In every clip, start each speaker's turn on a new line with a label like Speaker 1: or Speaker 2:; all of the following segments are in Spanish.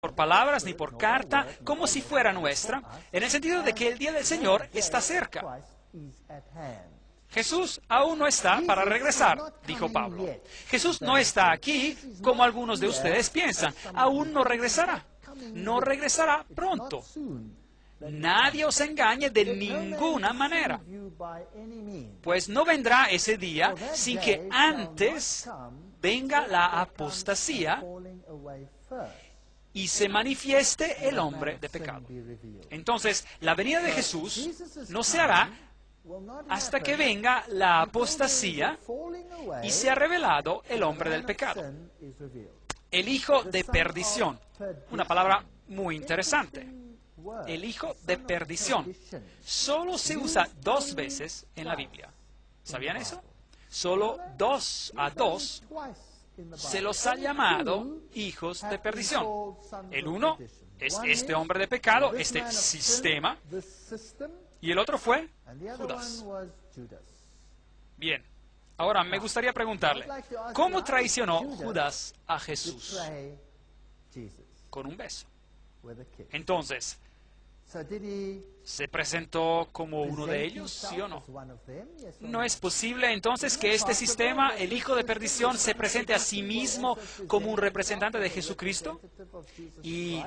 Speaker 1: por palabras ni por carta, como si fuera nuestra, en el sentido de que el día del Señor está cerca. Jesús aún no está para regresar, dijo Pablo. Jesús no está aquí como algunos de ustedes piensan. Aún no regresará. No regresará pronto. Nadie os engañe de ninguna manera, pues no vendrá ese día sin que antes venga la apostasía y se manifieste el hombre de pecado. Entonces, la venida de Jesús no se hará hasta que venga la apostasía y se ha revelado el hombre del pecado, el hijo de perdición. Una palabra muy interesante. El hijo de perdición. Solo se usa 2 veces en la Biblia. ¿Sabían eso? Solo 2 se los ha llamado hijos de perdición. El uno es este hombre de pecado, este sistema, y el otro fue Judas. Bien, ahora me gustaría preguntarle, ¿cómo traicionó Judas a Jesús? Con un beso. Entonces, ¿se presentó como uno de ellos, sí o no? ¿No es posible entonces que este sistema, el hijo de perdición, se presente a sí mismo como un representante de Jesucristo y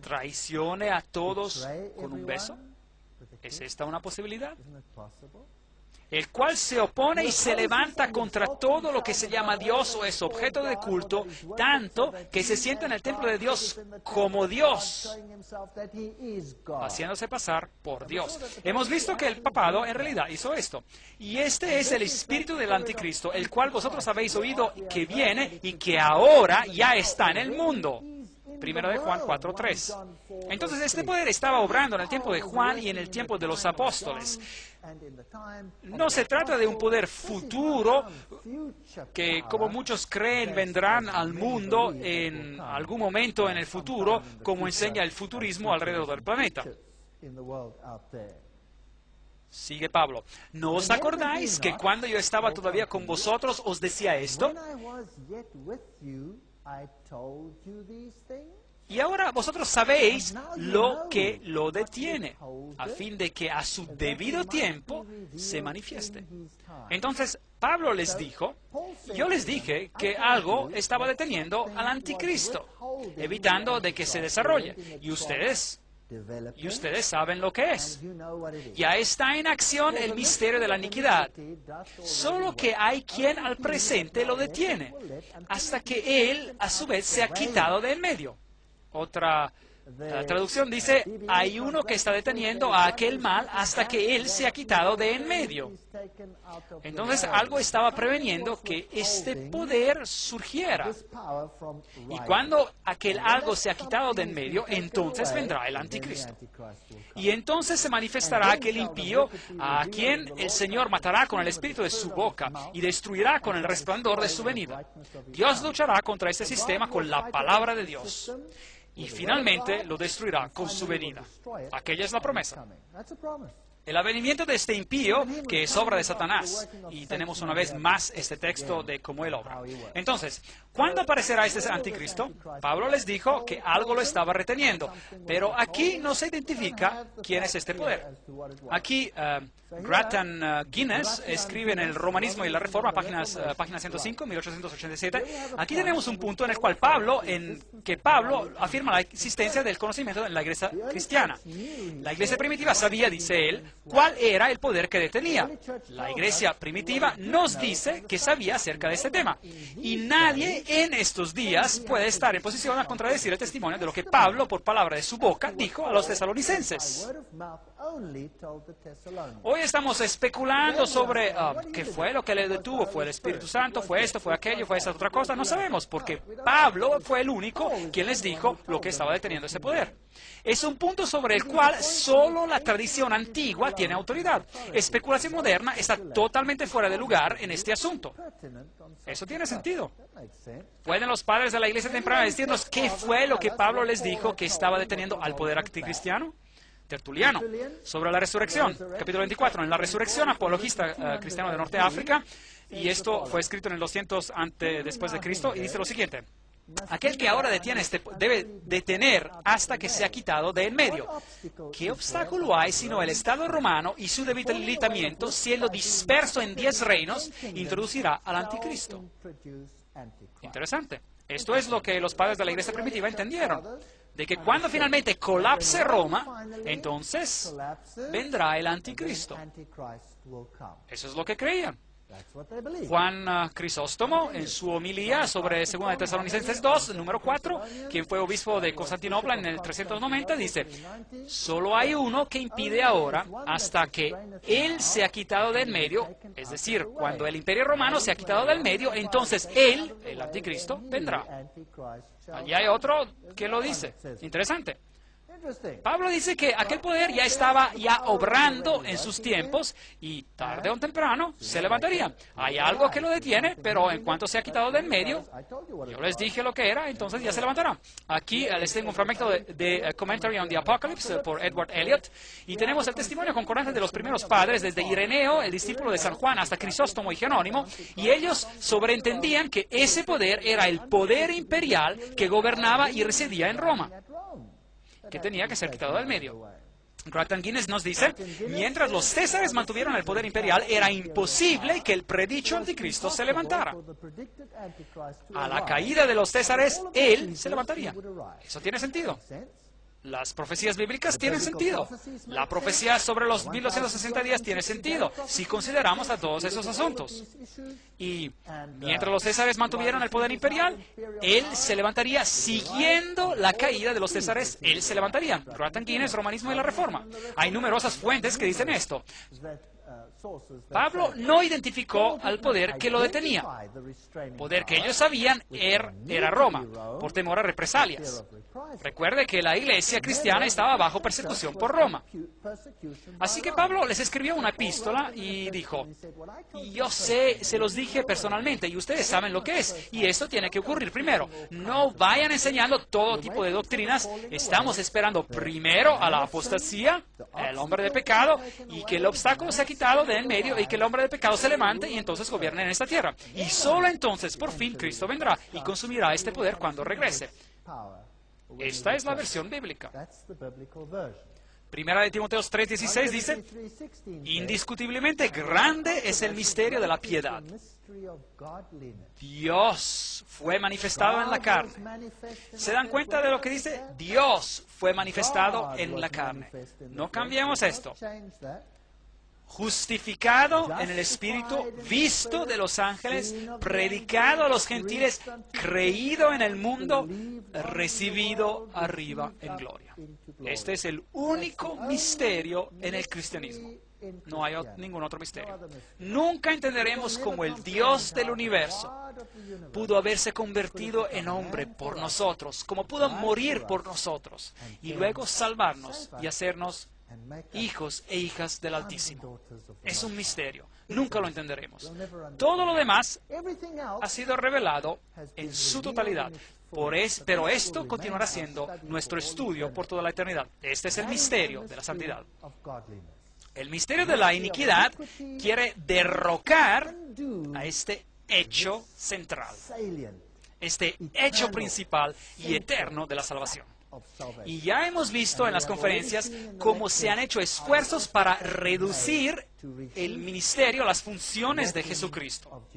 Speaker 1: traicione a todos con un beso? ¿Es esta una posibilidad? El cual se opone y se levanta contra todo lo que se llama Dios o es objeto de culto, tanto que se sienta en el templo de Dios como Dios, haciéndose pasar por Dios. Hemos visto que el papado en realidad hizo esto. Y este es el espíritu del anticristo, el cual vosotros habéis oído que viene y que ahora ya está en el mundo. Primero de Juan 4:3. Entonces este poder estaba obrando en el tiempo de Juan y en el tiempo de los apóstoles. No se trata de un poder futuro que, como muchos creen, vendrán al mundo en algún momento en el futuro, como enseña el futurismo alrededor del planeta. Sigue Pablo. ¿No os acordáis que cuando yo estaba todavía con vosotros os decía esto? Y ahora vosotros sabéis lo que lo detiene, a fin de que a su debido tiempo se manifieste. Entonces, Pablo les dijo, yo les dije que algo estaba deteniendo al anticristo, evitando de que se desarrolle. Y ustedes saben lo que es. Ya está en acción el misterio de la iniquidad. Solo que hay quien al presente lo detiene, hasta que él, a su vez, se ha quitado de en medio. Otra traducción dice, hay uno que está deteniendo a aquel mal hasta que él se ha quitado de en medio. Entonces algo estaba preveniendo que este poder surgiera. Y cuando aquel algo se ha quitado de en medio, entonces vendrá el anticristo. Y entonces se manifestará aquel impío a quien el Señor matará con el espíritu de su boca y destruirá con el resplandor de su venida. Dios luchará contra este sistema con la palabra de Dios. Y finalmente lo destruirá con su venida. Aquella es la promesa. El avenimiento de este impío, que es obra de Satanás. Y tenemos una vez más este texto de cómo él obra. Entonces, ¿cuándo aparecerá este anticristo? Pablo les dijo que algo lo estaba reteniendo. Pero aquí no se identifica quién es este poder. Aquí, Grattan Guinness escribe en el Romanismo y la Reforma, página 105, 1887. Aquí tenemos un punto en el cual Pablo afirma la existencia del conocimiento en la iglesia cristiana. La iglesia primitiva sabía, dice él, cuál era el poder que detenía. La iglesia primitiva nos dice que sabía acerca de este tema. Y nadie en estos días puede estar en posición a contradecir el testimonio de lo que Pablo, por palabra de su boca, dijo a los tesalonicenses. Hoy estamos especulando sobre qué fue lo que le detuvo. ¿Fue el Espíritu Santo? ¿Fue esto? ¿Fue aquello? ¿Fue esta otra cosa? No sabemos, porque Pablo fue el único quien les dijo lo que estaba deteniendo ese poder. Es un punto sobre el cual solo la tradición antigua tiene autoridad. Especulación moderna está totalmente fuera de lugar en este asunto. Eso tiene sentido. ¿Pueden los padres de la iglesia temprana decirnos qué fue lo que Pablo les dijo que estaba deteniendo al poder anticristiano? Tertuliano, sobre la resurrección, capítulo 24, en la resurrección, apologista cristiano de Norte de África, y esto fue escrito en el 200 después de Cristo, y dice lo siguiente. aquel que ahora detiene debe detener hasta que sea quitado de en medio. ¿Qué obstáculo hay sino el Estado romano y su debilitamiento, siendo disperso en 10 reinos, introducirá al anticristo? Interesante. Esto es lo que los padres de la iglesia primitiva entendieron, de que cuando finalmente colapse Roma, entonces vendrá el anticristo. Eso es lo que creían. Juan Crisóstomo, en su homilía sobre 2 de Tesalonicenses 2, número 4, quien fue obispo de Constantinopla en el 390, dice: solo hay uno que impide ahora hasta que él se ha quitado del medio, es decir, cuando el imperio romano se ha quitado del medio, entonces él, el anticristo, vendrá. Allí hay otro que lo dice. Interesante. Pablo dice que aquel poder ya estaba obrando en sus tiempos y tarde o temprano se levantaría. Hay algo que lo detiene, pero en cuanto se ha quitado del medio, yo les dije lo que era, entonces ya se levantará. Aquí les tengo un fragmento de Commentary on the Apocalypse por Edward Elliot, y tenemos el testimonio concordante de los primeros padres, desde Ireneo, el discípulo de San Juan, hasta Crisóstomo y Jerónimo, y ellos sobreentendían que ese poder era el poder imperial que gobernaba y residía en Roma, que tenía que ser quitado del medio. Grattan Guinness nos dice: mientras los césares mantuvieron el poder imperial, era imposible que el predicho anticristo se levantara. A la caída de los césares, él se levantaría. Eso tiene sentido. Las profecías bíblicas tienen sentido. La profecía sobre los 1260 días tiene sentido, si consideramos a todos esos asuntos. Y mientras los césares mantuvieron el poder imperial, él se levantaría siguiendo la caída de los césares. Él se levantaría. Grattan Guinness, Romanismo y la Reforma. Hay numerosas fuentes que dicen esto. Pablo no identificó al poder que lo detenía. Poder que ellos sabían era Roma, por temor a represalias. Recuerde que la iglesia cristiana estaba bajo persecución por Roma. Así que Pablo les escribió una epístola y dijo: yo sé, se los dije personalmente y ustedes saben lo que es, y esto tiene que ocurrir primero. No vayan enseñando todo tipo de doctrinas. Estamos esperando primero a la apostasía, el hombre de pecado, y que el obstáculo sea quitado de en medio y que el hombre de pecado se levante y entonces gobierne en esta tierra. Y solo entonces, por fin, Cristo vendrá y consumirá este poder cuando regrese. Esta es la versión bíblica. Primera de Timoteo 3:16 dice: indiscutiblemente grande es el misterio de la piedad. Dios fue manifestado en la carne. ¿Se dan cuenta de lo que dice? Dios fue manifestado en la carne. No cambiemos esto. Justificado en el Espíritu, visto de los ángeles, predicado a los gentiles, creído en el mundo, recibido arriba en gloria. Este es el único misterio en el cristianismo. No hay ningún otro misterio. Nunca entenderemos cómo el Dios del universo pudo haberse convertido en hombre por nosotros, cómo pudo morir por nosotros y luego salvarnos y hacernos hijos e hijas del Altísimo. Es un misterio. Nunca lo entenderemos. Todo lo demás ha sido revelado en su totalidad. Pero esto continuará siendo nuestro estudio por toda la eternidad. Este es el misterio de la santidad. El misterio de la iniquidad quiere derrocar a este hecho central, este hecho principal y eterno de la salvación. Y ya hemos visto en las conferencias cómo se han hecho esfuerzos para reducir el ministerio, las funciones de Jesucristo.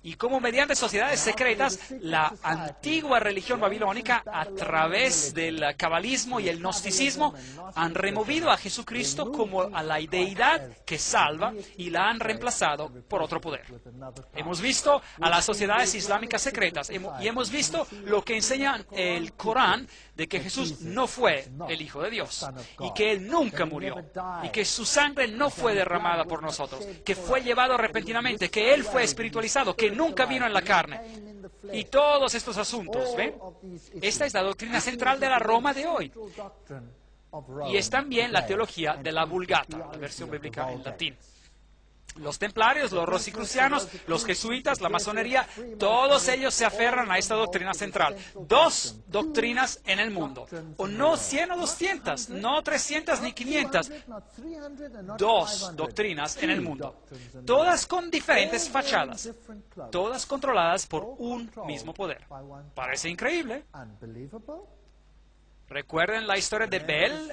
Speaker 1: Y cómo mediante sociedades secretas, la antigua religión babilónica, a través del cabalismo y el gnosticismo, han removido a Jesucristo como a la deidad que salva y la han reemplazado por otro poder. Hemos visto a las sociedades islámicas secretas y hemos visto lo que enseña el Corán, de que Jesús no fue el Hijo de Dios y que Él nunca murió y que su sangre no fue derramada por nosotros, que fue llevado repentinamente, que Él fue espiritualizado, que nunca vino en la carne. Y todos estos asuntos, ¿ven? Esta es la doctrina central de la Roma de hoy. Y es también la teología de la Vulgata, la versión bíblica en latín. Los templarios, los rosicrucianos, los jesuitas, la masonería, todos ellos se aferran a esta doctrina central. 2 doctrinas en el mundo. O no 100 o 200, no 300 ni 500. 2 doctrinas en el mundo. Todas con diferentes fachadas. Todas controladas por un mismo poder. Parece increíble. ¿Recuerden la historia de Bel